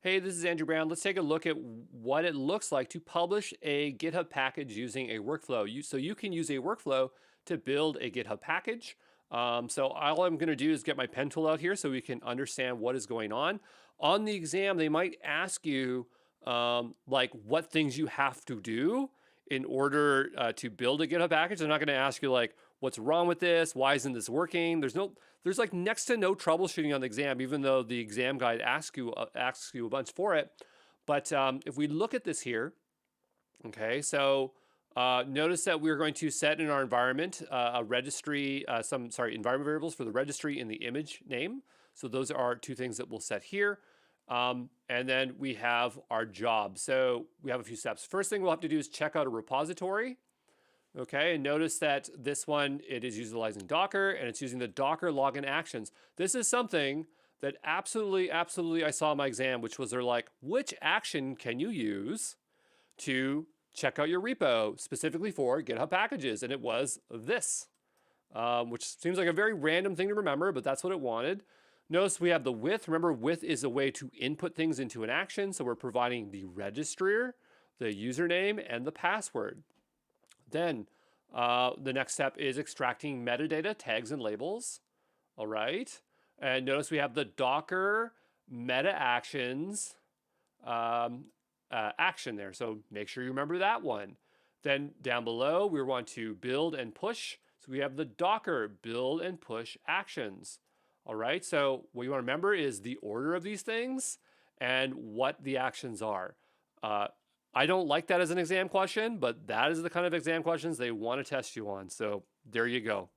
Hey, this is Andrew Brown. Let's take a look at what it looks like to publish a GitHub package using a workflow. So you can use a workflow to build a GitHub package. So all I'm going to do is get my pen tool out here so we can understand what is going on. On the exam, they might ask you like what things you have to do in order to build a GitHub package. They're not going to ask you like what's wrong with this, why isn't this working. There's like next to no troubleshooting on the exam, even though the exam guide asks you a bunch for it. But if we look at this here, okay, so notice that we're going to set in our environment a registry, environment variables for the registry and the image name. So those are two things that we'll set here. And then we have our job. So we have a few steps. First thing we'll have to do is check out a repository. Okay, and notice that this one, it is utilizing Docker and it's using the Docker login actions. This is something that absolutely I saw in my exam, which was they're like, which action can you use to check out your repo specifically for GitHub packages? And it was this, which seems like a very random thing to remember, but that's what it wanted. Notice we have the with. Remember, with is a way to input things into an action. So we're providing the registrar, the username, and the password. Then the next step is extracting metadata, tags, and labels. All right. And notice we have the Docker meta actions action there. So make sure you remember that one. Then down below, we want to build and push. So we have the Docker build and push actions. All right. So what you want to remember is the order of these things and what the actions are. I don't like that as an exam question, but that is the kind of exam questions they want to test you on. So there you go.